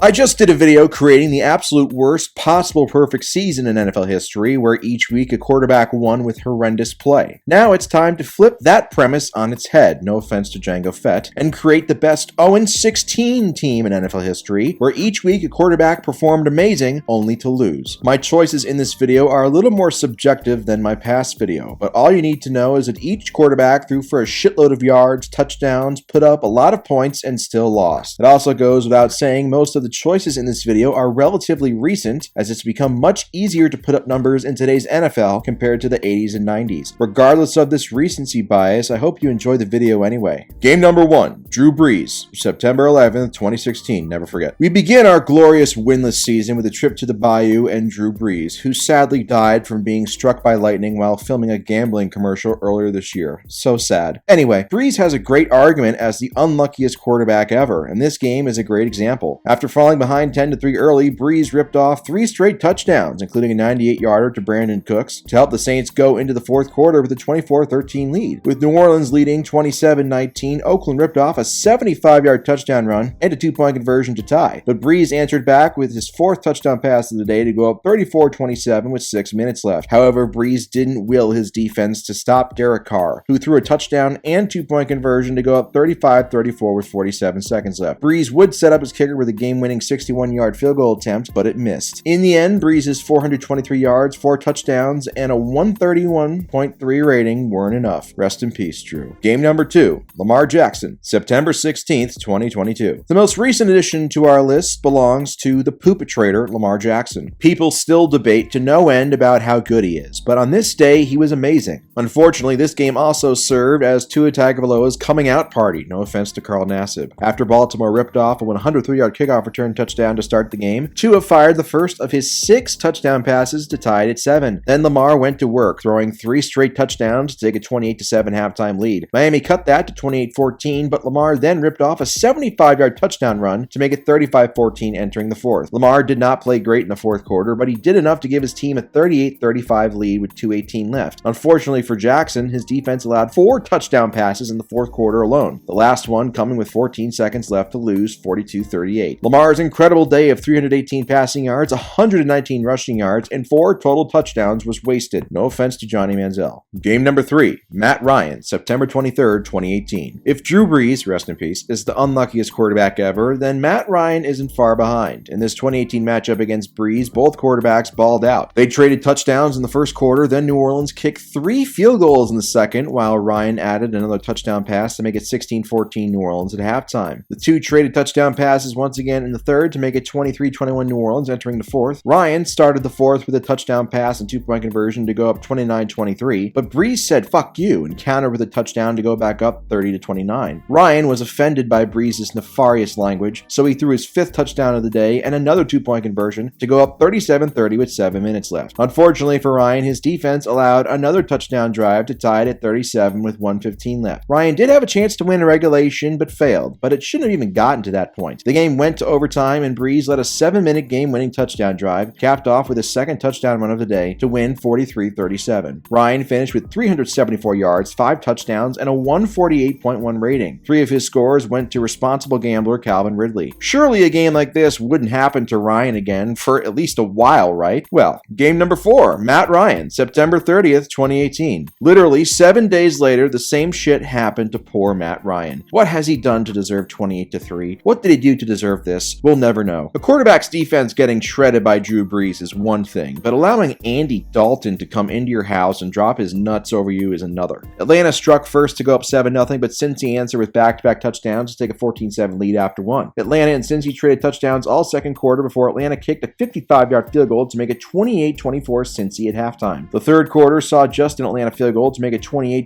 I just did a video creating the absolute worst possible perfect season in NFL history, where each week a quarterback won with horrendous play. Now it's time to flip that premise on its head, no offense to Django Fett, and create the best 0-16 team in NFL history, where each week a quarterback performed amazing only to lose. My choices in this video are a little more subjective than my past video, but all you need to know is that each quarterback threw for a shitload of yards, touchdowns, put up a lot of points, and still lost. It also goes without saying most of the choices in this video are relatively recent, as it's become much easier to put up numbers in today's NFL compared to the 80s and 90s. Regardless of this recency bias, I hope you enjoy the video anyway. Game number 1, Drew Brees, September 11th, 2016, never forget. We begin our glorious winless season with a trip to the Bayou and Drew Brees, who sadly died from being struck by lightning while filming a gambling commercial earlier this year. So sad. Anyway, Brees has a great argument as the unluckiest quarterback ever, and this game is a great example. After falling behind 10-3 early, Brees ripped off 3 straight touchdowns, including a 98-yarder to Brandon Cooks, to help the Saints go into the fourth quarter with a 24-13 lead. With New Orleans leading 27-19, Oakland ripped off a 75-yard touchdown run and a 2-point conversion to tie. But Brees answered back with his 4th touchdown pass of the day to go up 34-27 with 6 minutes left. However, Brees didn't will his defense to stop Derek Carr, who threw a touchdown and 2-point conversion to go up 35-34 with 47 seconds left. Brees would set up his kicker with a game-winning 61-yard field goal attempt, but it missed. In the end, Brees' 423 yards, 4 touchdowns, and a 131.3 rating weren't enough. Rest in peace, Drew. Game number 2, Lamar Jackson, September 16th, 2022. The most recent addition to our list belongs to the poop-trader Lamar Jackson. People still debate to no end about how good he is, but on this day, he was amazing. Unfortunately, this game also served as Tua Tagovailoa's coming out party, no offense to Carl Nassib. After Baltimore ripped off a 103-yard kickoff return touchdown to start the game, Tua fired the first of his 6 touchdown passes to tie it at 7. Then Lamar went to work, throwing 3 straight touchdowns to take a 28-7 halftime lead. Miami cut that to 28-14, but Lamar then ripped off a 75-yard touchdown run to make it 35-14 entering the fourth. Lamar did not play great in the fourth quarter, but he did enough to give his team a 38-35 lead with 2:18 left. Unfortunately for Jackson, his defense allowed 4 touchdown passes in the fourth quarter alone, the last one coming with 14 seconds left to lose 42-38. Lamar's incredible day of 318 passing yards, 119 rushing yards, and 4 total touchdowns was wasted. No offense to Johnny Manziel. Game number 3, Matt Ryan, September 23rd, 2018. If Drew Brees, rest in peace, is the unluckiest quarterback ever, then Matt Ryan isn't far behind. In this 2018 matchup against Brees, both quarterbacks balled out. They traded touchdowns in the first quarter, then New Orleans kicked 3 field goals in the second, while Ryan added another touchdown pass to make it 16-14 New Orleans at halftime. The 2 traded touchdown passes once again in the third to make it 23-21 New Orleans entering the fourth. Ryan started the fourth with a touchdown pass and 2-point conversion to go up 29-23, but Brees said fuck you and countered with a touchdown to go back up 30-29. Ryan was offended by Brees' nefarious language, so he threw his 5th touchdown of the day and another 2-point conversion to go up 37-30 with 7 minutes left. Unfortunately for Ryan, his defense allowed another touchdown drive to tie it at 37 with 1:15 left. Ryan did have a chance to win a regulation, but failed, but it shouldn't have even gotten to that point. The game went to overtime, and Brees led a 7-minute game-winning touchdown drive, capped off with his 2nd touchdown run of the day to win 43-37. Ryan finished with 374 yards, 5 touchdowns, and a 148.1 rating. 3 of his scores went to responsible gambler Calvin Ridley. Surely a game like this wouldn't happen to Ryan again for at least a while, right? Well, game number 4, Matt Ryan, September 30th, 2018. Literally 7 days later, the same shit happened to poor Matt Ryan. What has he done to deserve 28-3? What did he do to deserve this? We'll never know. A quarterback's defense getting shredded by Drew Brees is one thing, but allowing Andy Dalton to come into your house and drop his nuts over you is another. Atlanta struck first to go up 7-0, but Cincy answered with back-to-back touchdowns to take a 14-7 lead after one. Atlanta and Cincy traded touchdowns all second quarter before Atlanta kicked a 55-yard field goal to make it 28-24 Cincy at halftime. The third quarter saw just an Atlanta field goal to make it 28-27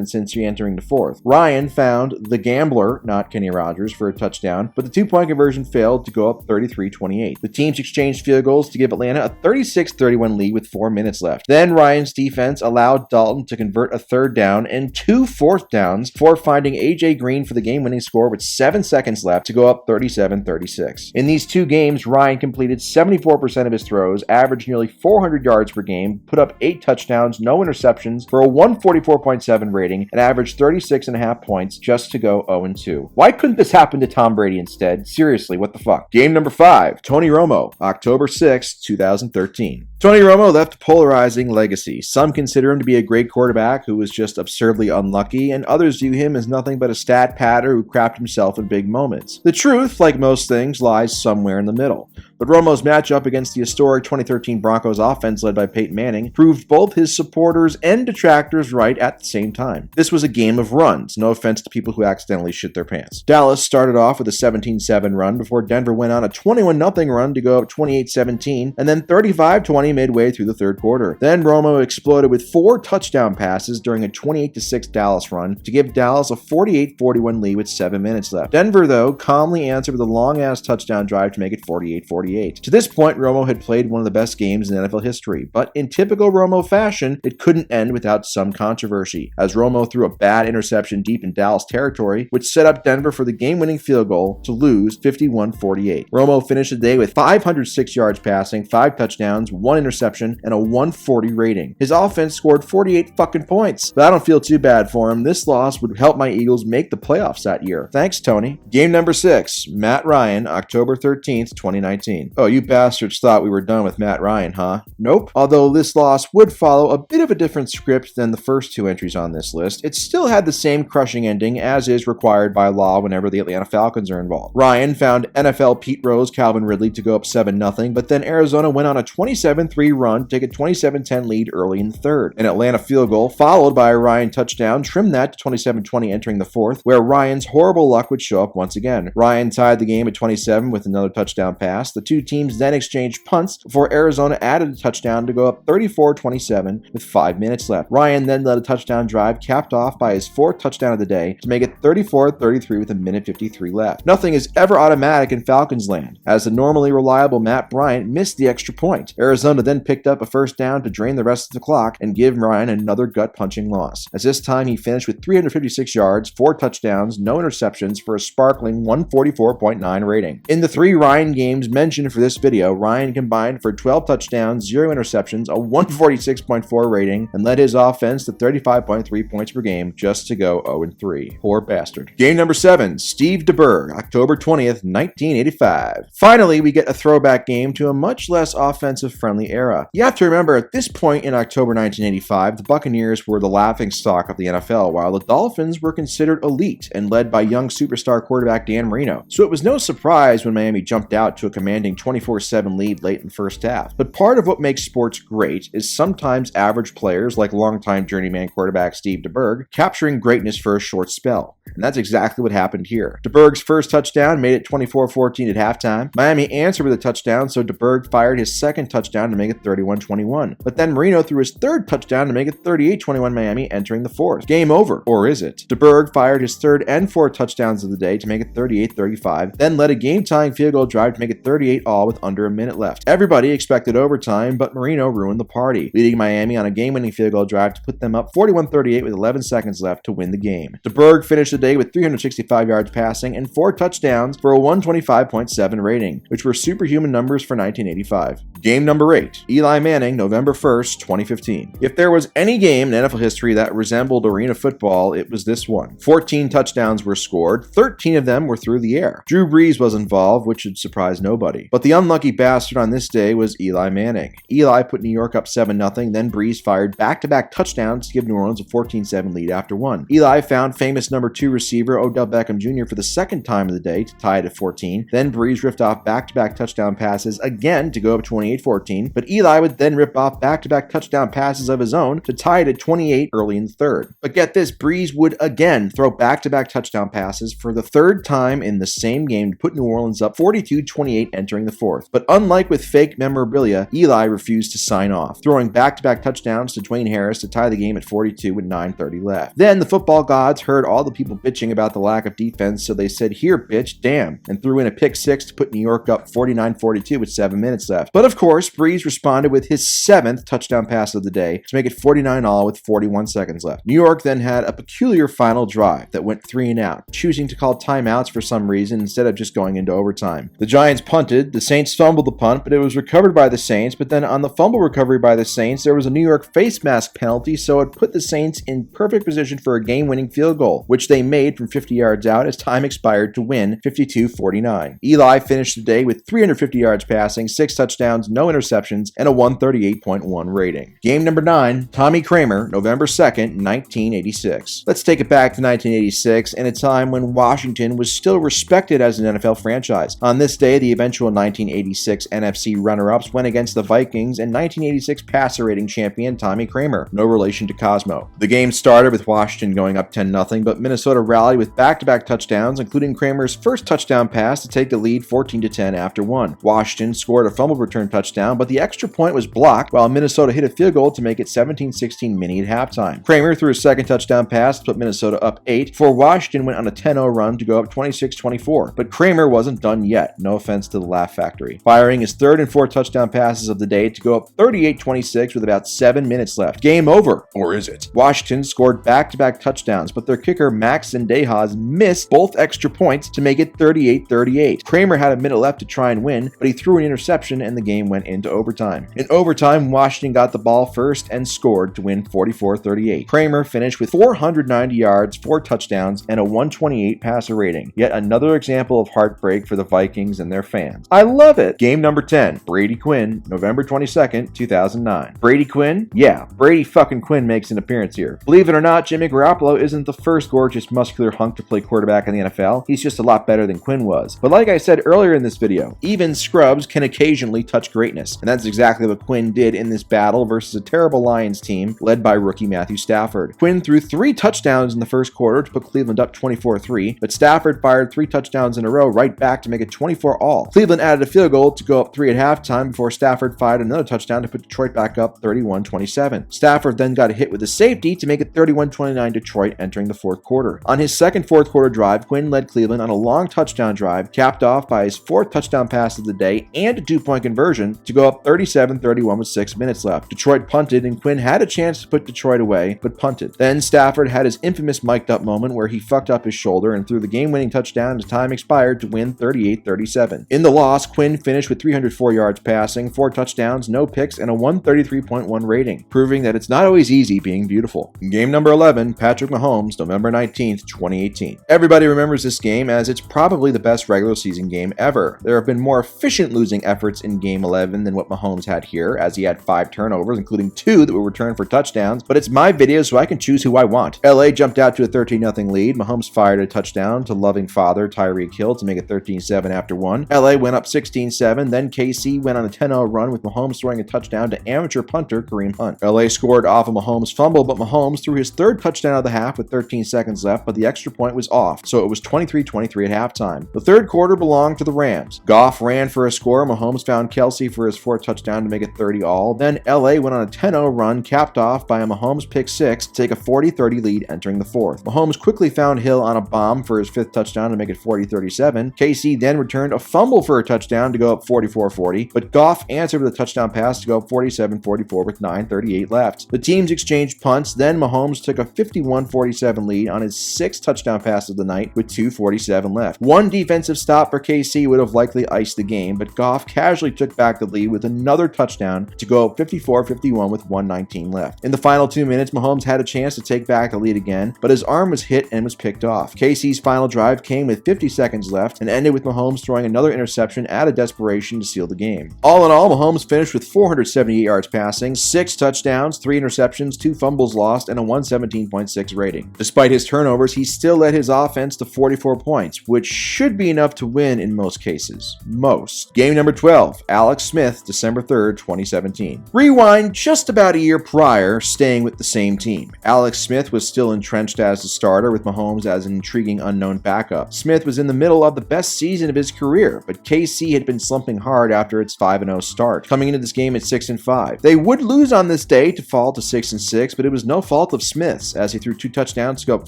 Cincy entering the fourth. Ryan found the gambler, not Kenney Rodgers, for a touchdown, but the 2-point conversion failed to go up 33-28. The teams exchanged field goals to give Atlanta a 36-31 lead with 4 minutes left. Then Ryan's defense allowed Dalton to convert a 3rd down and 2 4th downs before finding A.J. Green for the game-winning score with 7 seconds left to go up 37-36. In these 2 games, Ryan completed 74% of his throws, averaged nearly 400 yards per game, put up 8 touchdowns, no interceptions, for a 144.7 rating, and averaged 36.5 points just to go 0-2. Why couldn't this happen to Tom Brady instead? Seriously, what the the fuck. Game number 5, Tony Romo, October 6, 2013. Tony Romo left a polarizing legacy. Some consider him to be a great quarterback who was just absurdly unlucky, and others view him as nothing but a stat patter who crapped himself in big moments. The truth, like most things, lies somewhere in the middle. But Romo's matchup against the historic 2013 Broncos offense led by Peyton Manning proved both his supporters and detractors right at the same time. This was a game of runs, no offense to people who accidentally shit their pants. Dallas started off with a 17-7 run before Denver went on a 21-0 run to go up 28-17, and then 35-20 midway through the third quarter. Then Romo exploded with 4 touchdown passes during a 28-6 Dallas run to give Dallas a 48-41 lead with 7 minutes left. Denver, though, calmly answered with a long-ass touchdown drive to make it 48-48. To this point, Romo had played one of the best games in NFL history, but in typical Romo fashion, it couldn't end without some controversy, as Romo threw a bad interception deep in Dallas territory, which set up Denver for the game-winning field goal to lose 51-48. Romo finished the day with 506 yards passing, 5 touchdowns, 1 interception, and a 140 rating. His offense scored 48 fucking points, but I don't feel too bad for him. This loss would help my Eagles make the playoffs that year. Thanks, Tony. Game number 6, Matt Ryan, October 13th, 2019. Oh, you bastards thought we were done with Matt Ryan, huh? Nope. Although this loss would follow a bit of a different script than the first 2 entries on this list, it still had the same crushing ending as is required by law whenever the Atlanta Falcons are involved. Ryan found NFL Pete Rose, Calvin Ridley to go up 7-0, but then Arizona went on a 27-3 run to take a 27-10 lead early in the third. An Atlanta field goal, followed by a Ryan touchdown, trimmed that to 27-20 entering the fourth, where Ryan's horrible luck would show up once again. Ryan tied the game at 27 with another touchdown pass. The 2 teams then exchanged punts before Arizona added a touchdown to go up 34-27 with 5 minutes left. Ryan then led a touchdown drive capped off by his 4th touchdown of the day to make it 34-33 with a minute 53 left. Nothing is ever automatic in Falcons land, as the normally reliable Matt Bryant missed the extra point. Arizona then picked up a first down to drain the rest of the clock and give Ryan another gut-punching loss, as this time he finished with 356 yards, 4 touchdowns, no interceptions for a sparkling 144.9 rating. In the 3 Ryan games mentioned for this video, Ryan combined for 12 touchdowns, 0 interceptions, a 146.4 rating, and led his offense to 35.3 points per game just to go 0-3. Poor bastard. Game number 7, Steve Deberg, October 20th, 1985. Finally, we get a throwback game to a much less offensive-friendly era. You have to remember, at this point in October 1985, the Buccaneers were the laughingstock of the NFL, while the Dolphins were considered elite and led by young superstar quarterback Dan Marino. So it was no surprise when Miami jumped out to a commanding 24-7 lead late in the first half. But part of what makes sports great is sometimes average players, like longtime journeyman quarterback Steve Deberg, capturing greatness for a short spell. And that's exactly what happened here. Deberg's first touchdown made it 24-14 at halftime. Miami answered with a touchdown, so Deberg fired his second touchdown to make it 31-21. But then Marino threw his third touchdown to make it 38-21 Miami entering the fourth. Game over, or is it? Deberg fired his third and fourth touchdowns of the day to make it 38-35, then led a game-tying field goal drive to make it 38 all with under a minute left. Everybody expected overtime, but Marino ruined the party, leading Miami on a game-winning field goal drive to put them up 41-38 with 11 seconds left to win the game. Deberg finished the day with 365 yards passing and 4 touchdowns for a 125.7 rating, which were superhuman numbers for 1985. Game number 8, Eli Manning, November 1st, 2015. If there was any game in NFL history that resembled arena football, it was this one. 14 touchdowns were scored, 13 of them were through the air. Drew Brees was involved, which should surprise nobody. But the unlucky bastard on this day was Eli Manning. Eli put New York up 7-0, then Brees fired back-to-back touchdowns to give New Orleans a 14-7 lead after one. Eli found famous number 2 receiver Odell Beckham Jr. for the second time of the day to tie it at 14. Then Brees ripped off back-to-back touchdown passes again to go up 28-14, but Eli would then rip off back-to-back touchdown passes of his own to tie it at 28 early in the third. But get this, Brees would again throw back-to-back touchdown passes for the third time in the same game to put New Orleans up 42-28 entering the fourth. But unlike with fake memorabilia, Eli refused to sign off, throwing back-to-back touchdowns to Dwayne Harris to tie the game at 42 with 9:30 left. Then the football gods heard all the people bitching about the lack of defense, so they said, "Here, bitch, damn," and threw in a pick 6 to put New York up 49-42 with 7 minutes left. But of course, Brees Brees responded with his 7th touchdown pass of the day to make it 49-all with 41 seconds left. New York then had a peculiar final drive that went 3 and out, choosing to call timeouts for some reason instead of just going into overtime. The Giants punted, the Saints fumbled the punt, but it was recovered by the Saints, but then on the fumble recovery by the Saints, there was a New York face mask penalty, so it put the Saints in perfect position for a game-winning field goal, which they made from 50 yards out as time expired to win 52-49. Eli finished the day with 350 yards passing, 6 touchdowns, no interceptions, and a 138.1 rating. Game number 9, Tommy Kramer, November 2nd, 1986. Let's take it back to 1986 and a time when Washington was still respected as an NFL franchise. On this day, the eventual 1986 NFC runner-ups went against the Vikings and 1986 passer rating champion Tommy Kramer, no relation to Cosmo. The game started with Washington going up 10-0, but Minnesota rallied with back-to-back touchdowns, including Kramer's first touchdown pass to take the lead 14-10 after one. Washington scored a fumble return touchdown, but the extra point was blocked while Minnesota hit a field goal to make it 17-16 mini at halftime. Kramer threw his second touchdown pass to put Minnesota up 8 before Washington went on a 10-0 run to go up 26-24. But Kramer wasn't done yet, no offense to the Laugh Factory, firing his third and fourth touchdown passes of the day to go up 38-26 with about 7 minutes left. Game over, or is it? Washington scored back-to-back touchdowns, but their kicker Max Zendejas missed both extra points to make it 38-38. Kramer had a minute left to try and win, but he threw an interception and the game went into overtime. In overtime, Washington got the ball first and scored to win 44-38. Kramer finished with 490 yards, 4 touchdowns, and a 128 passer rating. Yet another example of heartbreak for the Vikings and their fans. I love it! Game number 10, Brady Quinn, November 22nd, 2009. Brady Quinn? Yeah, Brady fucking Quinn makes an appearance here. Believe it or not, Jimmy Garoppolo isn't the first gorgeous muscular hunk to play quarterback in the NFL. He's just a lot better than Quinn was. But like I said earlier in this video, even scrubs can occasionally touch greatness, and that's exactly what Quinn did in this battle versus a terrible Lions team led by rookie Matthew Stafford. Quinn threw 3 touchdowns in the first quarter to put Cleveland up 24-3, but Stafford fired 3 touchdowns in a row right back to make it 24-all. Cleveland added a field goal to go up 3 at halftime before Stafford fired another touchdown to put Detroit back up 31-27. Stafford then got a hit with a safety to make it 31-29 Detroit entering the fourth quarter. On his second fourth quarter drive, Quinn led Cleveland on a long touchdown drive, capped off by his 4th touchdown pass of the day and a 2-point conversion to go up 37-31 with 6 minutes left. Detroit punted and Quinn had a chance to put Detroit away, but punted. Then Stafford had his infamous mic'd up moment where he fucked up his shoulder and threw the game-winning touchdown as time expired to win 38-37. In the loss, Quinn finished with 304 yards passing, 4 touchdowns, no picks, and a 133.1 rating, proving that it's not always easy being beautiful. Game number 11, Patrick Mahomes, November 19th, 2018. Everybody remembers this game as it's probably the best regular season game ever. There have been more efficient losing efforts in Game 11 than what Mahomes had here, as he had 5 turnovers, including 2 that were returned for touchdowns, but it's my video so I can choose who I want. LA jumped out to a 13-0 lead. Mahomes fired a touchdown to loving father Tyreek Hill to make it 13-7 after 1. LA went up 16-7, then KC went on a 10-0 run with Mahomes throwing a touchdown to amateur punter Kareem Hunt. LA scored off a Mahomes fumble, but Mahomes threw his 3rd touchdown of the half with 13 seconds left, but the extra point was off, so it was 23-23 at halftime. The third quarter belonged to the Rams. Goff ran for a score. Mahomes found Kelsey for his 4th touchdown to make it 30-all. Then LA went on a 10-0 run, capped off by a Mahomes pick 6 to take a 40-30 lead entering the 4th. Mahomes quickly found Hill on a bomb for his 5th touchdown to make it 40-37. KC then returned a fumble for a touchdown to go up 44-40, but Goff answered with a touchdown pass to go up 47-44 with 9:38 left. The teams exchanged punts, then Mahomes took a 51-47 lead on his 6th touchdown pass of the night with 2:47 left. One defensive stop for KC would have likely iced the game, but Goff casually took back the lead with another touchdown to go up 54-51 with 1:19 left. In the final 2 minutes, Mahomes had a chance to take back the lead again, but his arm was hit and was picked off. KC's final drive came with 50 seconds left and ended with Mahomes throwing another interception out of desperation to seal the game. All in all, Mahomes finished with 478 yards passing, 6 touchdowns, 3 interceptions, 2 fumbles lost, and a 117.6 rating. Despite his turnovers, he still led his offense to 44 points, which should be enough to win in most cases. Most. Game number 12, Alex Smith, December 3rd, 2017. Rewind just about a year prior, staying with the same team. Alex Smith was still entrenched as the starter with Mahomes as an intriguing unknown backup. Smith was in the middle of the best season of his career, but KC had been slumping hard after its 5-0 start, coming into this game at 6-5. They would lose on this day to fall to 6-6, but it was no fault of Smith's, as he threw 2 touchdowns to go up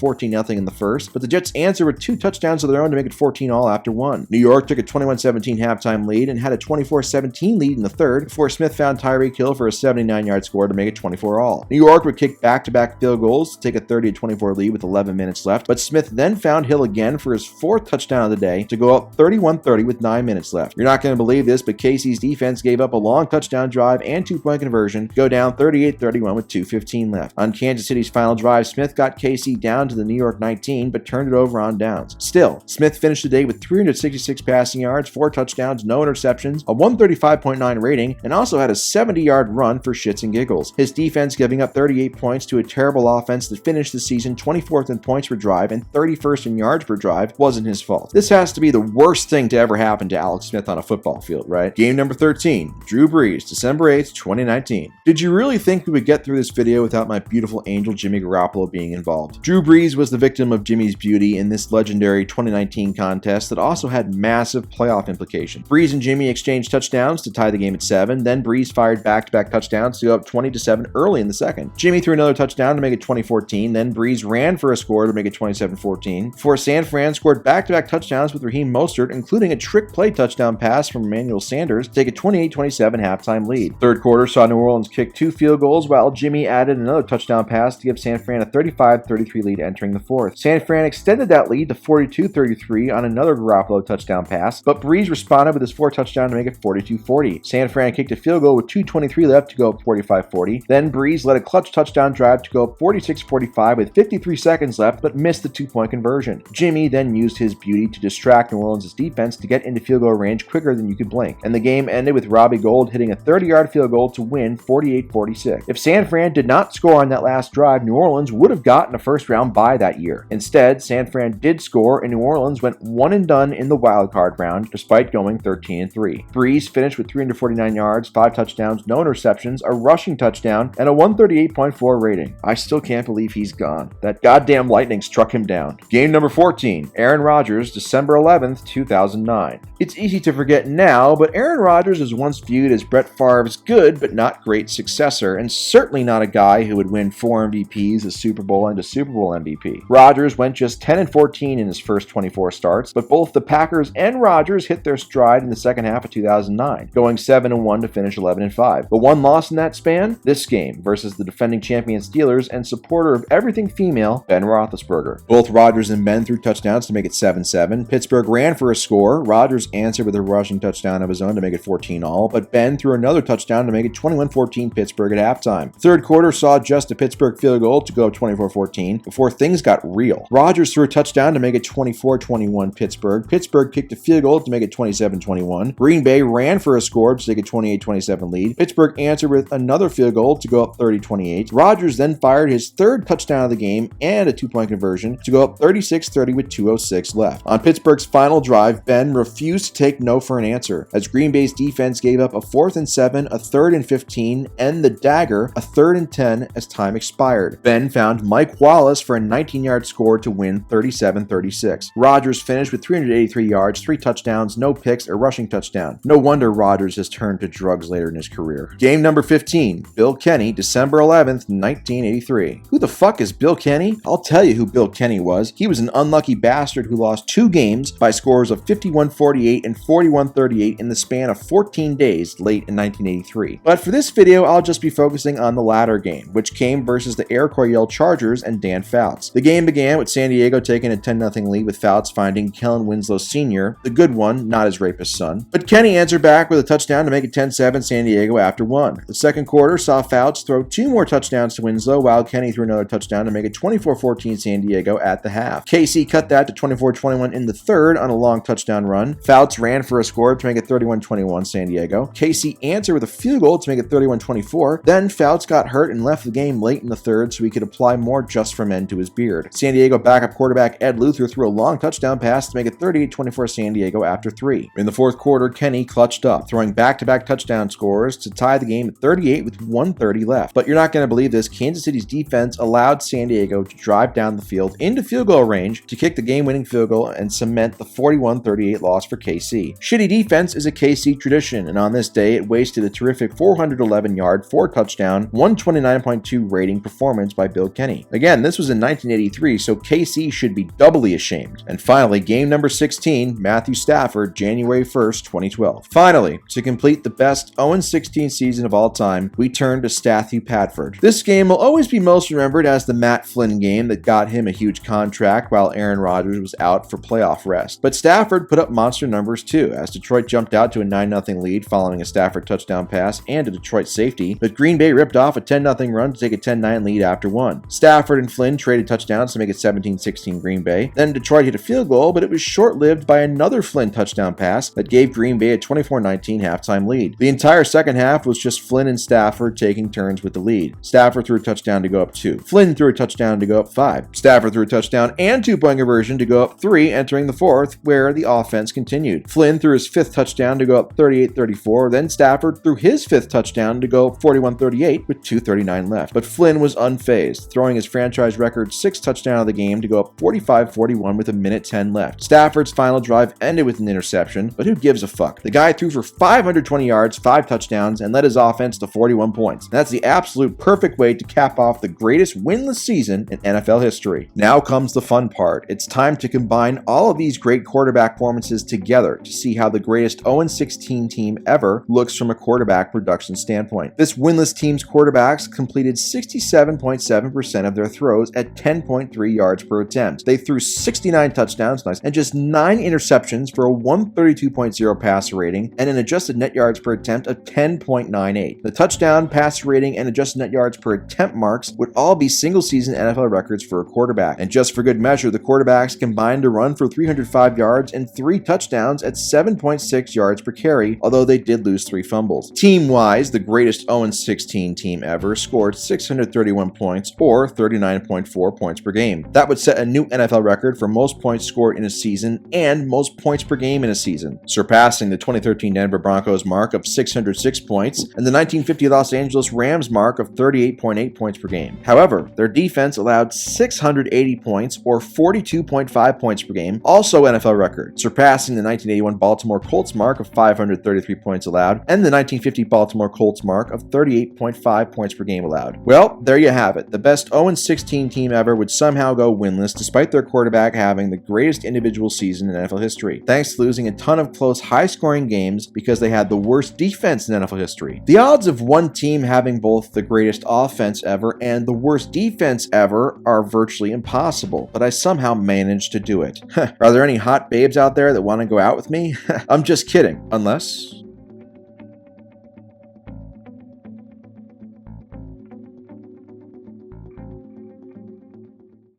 14-0 in the first, but the Jets answered with 2 touchdowns of their own to make it 14-all after 1. New York took a 21-17 halftime lead and had a 24-17 lead in the third before Smith found Tyreek Hill for a 79-yard score to make it 24-all. New York would kick back-to-back field goals to take a 30-24 lead with 11 minutes left, but Smith then found Hill again for his fourth touchdown of the day to go up 31-30 with 9 minutes left. You're not going to believe this, but KC's defense gave up a long touchdown drive and two-point conversion to go down 38-31 with 2:15 left. On Kansas City's final drive, Smith got KC down to the New York 19, but turned it over on downs. Still, Smith finished the day with 366 passing yards, 4 touchdowns, no interceptions, a 135.9 rating, and also had a 70-yard run for shits and giggles. His defense giving up 38 points to a terrible offense that finished the season 24th in points per drive and 31st in yards per drive wasn't his fault. This has to be the worst thing to ever happen to Alex Smith on a football field, right? Game number 13, Drew Brees, December 8th, 2019. Did you really think we would get through this video without my beautiful angel Jimmy Garoppolo being involved? Drew Brees was the victim of Jimmy's beauty in this legendary 2019 contest that also had massive playoff implications. Brees and Jimmy exchanged touchdowns to tie the game at 7, then Brees fired back-to-back touchdowns to go up 20-7 early in the second. Jimmy threw another touchdown to make it 20-14, then Brees ran for a score to make it 27-14, before San Fran scored back-to-back touchdowns with Raheem Mostert, including a trick play touchdown pass from Emmanuel Sanders to take a 28-27 halftime lead. Third quarter saw New Orleans kick 2 field goals, while Jimmy added another touchdown pass to give San Fran a 35-33 lead entering the fourth. San Fran extended that lead to 42-33 on another Garoppolo touchdown pass, but Brees responded with his 4th touchdown to make it 42-40. San Fran kicked a field goal with 2:23 left to go up 45-40. Then Brees led a clutch touchdown drive to go up 46-45 with 53 seconds left, but missed the 2-point conversion. Jimmy then used his beauty to distract New Orleans' defense to get into field goal range quicker than you could blink, and the game ended with Robbie Gould hitting a 30-yard field goal to win 48-46. If San Fran did not score on that last drive, New Orleans would have gotten a first-round bye that year. Instead, San Fran did score, and New Orleans went one and done in the wildcard round, despite going 13-3. Brees finished with 349 yards, 5 touchdowns, no interceptions, a rushing touchdown, and a 138.4 rating. I still can't believe he's gone. That goddamn lightning struck him down. Game number 14, Aaron Rodgers, December 11th, 2009. It's easy to forget now, but Aaron Rodgers is once viewed as Brett Favre's good but not great successor, and certainly not a guy who would win 4 MVPs, a Super Bowl, and a Super Bowl MVP. Rodgers went just 10-14 in his first 24 starts, but both the Packers and Rodgers hit their stride in the second half of 2009, going 7-1 to finish 11-5. The one loss in that span? This game versus the defending champion Steelers and supporter of everything female, Ben Roethlisberger. Both Rodgers and Ben threw touchdowns to make it 7-7. Pittsburgh ran for a score. Rodgers answered with a rushing touchdown of his own to make it 14-all, but Ben threw another touchdown to make it 21-14 Pittsburgh at halftime. Third quarter saw just a Pittsburgh field goal to go up 24-14 before things got real. Rodgers threw a touchdown to make it 24-21 Pittsburgh. Pittsburgh kicked a field goal to make it 27-21. Green Bay ran for a score to take a 28-27 lead. Pittsburgh answered with another field goal to go up 30-28. Rodgers then fired his 3rd touchdown of the game and a 2-point conversion to go up 36-30 with 2:06 left. On Pittsburgh's final drive, Ben refused to take no for an answer, as Green Bay's defense gave up a 4th and 7, a 3rd and 15, and the dagger, a 3rd and 10 as time expired. Ben found Mike Wallace for a 19-yard score to win 37-36. Rodgers finished with 383 yards, 3 touchdowns, no picks, a rushing touchdown. No wonder Rodgers has turned to drugs later in his career. Game number 15, Bill Kenney, December 11th, 1983. Who the fuck is Bill Kenney? I'll tell you who Bill Kenney was. He was an unlucky bastard who lost 2 games by scores of 51-48 and 41-38 in the span of 14 days late in 1983. But for this video, I'll just be focusing on the latter game, which came versus the Air Coryell Chargers and Dan Fouts. The game began with San Diego taking a 10-0 lead with Fouts finding Kellen Winslow Sr., the good one, not his rapist son. But Kenney answered back with a touchdown to make it 10-7 San Diego after 1. The second quarter saw Fouts throw 2 more touchdowns to Winslow, while Kenney threw another touchdown to make it 24-14 San Diego at the half. KC cut that to 24-21 in the third on a long touchdown run. Fouts ran for a score to make it 31-21 San Diego. KC answered with a field goal to make it 31-24. Then Fouts got hurt and left the game late in the third so he could apply more just for men to his beard. San Diego backup quarterback Ed Luther threw a long touchdown pass to make it 38-24 San Diego after 3. In the fourth quarter, Kenney clutched up, throwing back-to-back touchdown scores to tie the game at 38 with 1:30 left. But you're not going to believe this. Kansas City's defense allowed San Diego to drive down the field into field goal range to kick the game-winning field goal and cement the 41-38 loss for KC. Shitty defense is a KC tradition, and on this day, it wasted a terrific 411-yard, 4-touchdown, 129.2 rating performance by Bill Kenney. Again, this was in 1983, so KC should be doubly ashamed. And finally, game number 16, Matthew Stafford, January 1st, 2012. Finally, to complete complete the best 0-16 season of all time, we turn to Stathu Padford. This game will always be most remembered as the Matt Flynn game that got him a huge contract while Aaron Rodgers was out for playoff rest. But Stafford put up monster numbers too, as Detroit jumped out to a 9-0 lead following a Stafford touchdown pass and a Detroit safety, but Green Bay ripped off a 10-0 run to take a 10-9 lead after one. Stafford and Flynn traded touchdowns to make it 17-16 Green Bay. Then Detroit hit a field goal, but it was short-lived by another Flynn touchdown pass that gave Green Bay a 24-19 halftime lead. The entire second half was just Flynn and Stafford taking turns with the lead. Stafford threw a touchdown to go up 2. Flynn threw a touchdown to go up 5. Stafford threw a touchdown and 2-point conversion to go up 3, entering the fourth, where the offense continued. Flynn threw his 5th touchdown to go up 38-34. Then Stafford threw his 5th touchdown to go 41-38 with 2:39 left. But Flynn was unfazed, throwing his franchise record 6th touchdown of the game to go up 45-41 with 1:10 left. Stafford's final drive ended with an interception, but who gives a fuck? The guy threw for 520 yards, 5 touchdowns, and led his offense to 41 points. And that's the absolute perfect way to cap off the greatest winless season in NFL history. Now comes the fun part. It's time to combine all of these great quarterback performances together to see how the greatest 0-16 team ever looks from a quarterback production standpoint. This winless team's quarterbacks completed 67.7% of their throws at 10.3 yards per attempt. They threw 69 touchdowns, and just 9 interceptions for a 132.0 passer rating and an adjusted net yards per attempt of 10.98. The touchdown, passer rating, and adjusted net yards per attempt marks would all be single-season NFL records for a quarterback. And just for good measure, the quarterbacks combined to run for 305 yards and 3 touchdowns at 7.6 yards per carry, although they did lose 3 fumbles. Team-wise, the greatest 0-16 team ever scored 631 points, or 39.4 points per game. That would set a new NFL record for most points scored in a season and most points per game in a season, surpassing the 2013 Denver Broncos mark of 606 points and the 1950 Los Angeles Rams mark of 38.8 points per game. However, their defense allowed 680 points, or 42.5 points per game, also NFL record, surpassing the 1981 Baltimore Colts mark of 533 points allowed and the 1950 Baltimore Colts mark of 38.5 points per game allowed. Well, there you have it. The best 0-16 team ever would somehow go winless despite their quarterback having the greatest individual season in NFL history, thanks to losing a ton of close, high-scoring games because they had the worst defense in NFL history. The odds of one team having both the greatest offense ever and the worst defense ever are virtually impossible, but I somehow managed to do it. Are there any hot babes out there that want to go out with me? I'm just kidding, unless...